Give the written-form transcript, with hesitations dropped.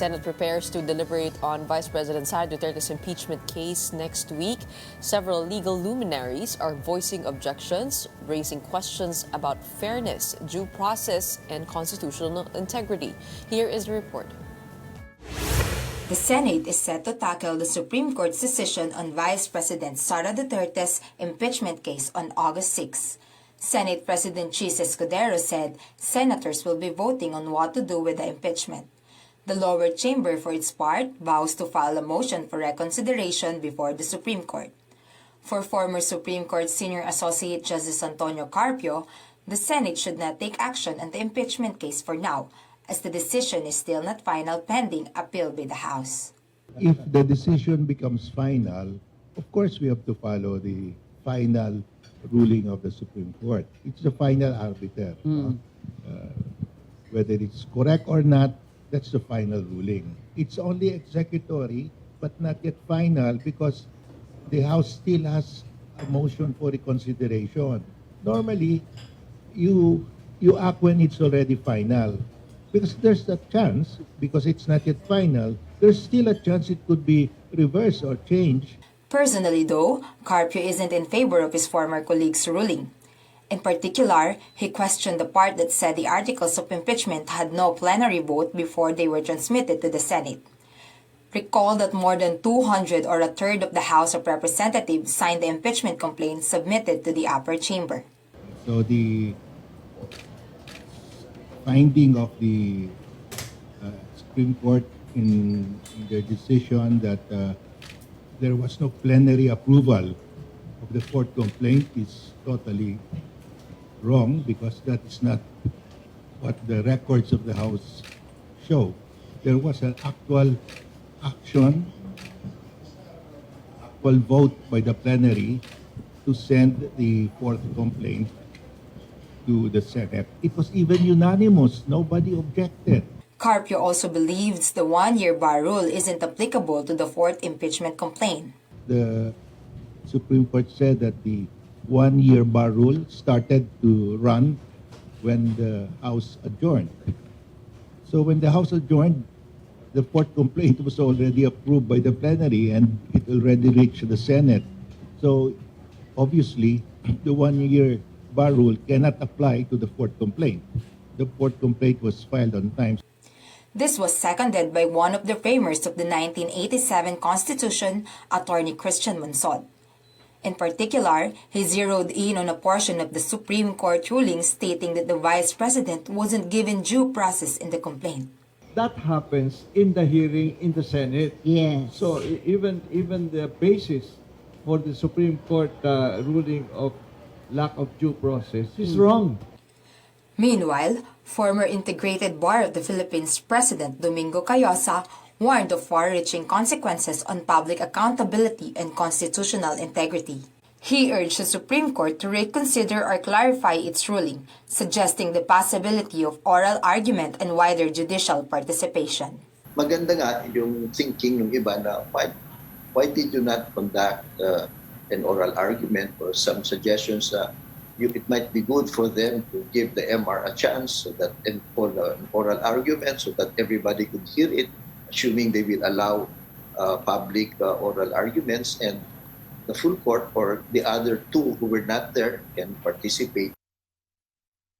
Senate prepares to deliberate on Vice President Sara Duterte's impeachment case next week. Several legal luminaries are voicing objections, raising questions about fairness, due process, and constitutional integrity. Here is the report. The Senate is set to tackle the Supreme Court's decision on Vice President Sara Duterte's impeachment case on August 6. Senate President Chis Escudero said senators will be voting on what to do with the impeachment. The lower chamber, for its part, vows to file a motion for reconsideration before the Supreme Court. For former Supreme Court Senior Associate Justice Antonio Carpio, the Senate should not take action on the impeachment case for now, as the decision is still not final pending appeal by the House. If the decision becomes final, of course we have to follow the final ruling of the Supreme Court. It's the final arbiter. Whether it's correct or not, that's the final ruling. It's only executory, but not yet final because the House still has a motion for reconsideration. Normally, you act when it's already final. Because there's a chance, because it's not yet final, there's still a chance it could be reversed or changed. Personally, though, Carpio isn't in favor of his former colleague's ruling. In particular, he questioned the part that said the articles of impeachment had no plenary vote before they were transmitted to the Senate. Recall that more than 200 or a third of the House of Representatives signed the impeachment complaint submitted to the upper chamber. So the finding of the Supreme Court in their decision that there was no plenary approval of the fourth complaint is totally wrong, because that is not what the records of the House show. There was an actual action, actual vote by the plenary to send the fourth complaint to the Senate. It was even unanimous. Nobody objected. Carpio also believes the one-year bar rule isn't applicable to the fourth impeachment complaint. The Supreme Court said that the one-year bar rule started to run when the House adjourned. So when the House adjourned, the fourth complaint was already approved by the plenary and it already reached the Senate. So obviously, the one-year bar rule cannot apply to the fourth complaint. The fourth complaint was filed on time. This was seconded by one of the framers of the 1987 Constitution, Attorney Christian Monsod. In particular, he zeroed in on a portion of the Supreme Court ruling stating that the Vice President wasn't given due process in the complaint. That happens in the hearing in the Senate. Yes. So even the basis for the Supreme Court ruling of lack of due process is wrong. Meanwhile, former Integrated Bar of the Philippines President Domingo Cayosa warned of far-reaching consequences on public accountability and constitutional integrity. He urged the Supreme Court to reconsider or clarify its ruling, suggesting the possibility of oral argument and wider judicial participation. Maganda nga yung thinking ng iba na why did you not conduct an oral argument or some suggestions it might be good for them to give the MR a chance so that for an oral argument so that everybody could hear it, assuming they will allow public oral arguments, and the full court or the other two who were not there can participate.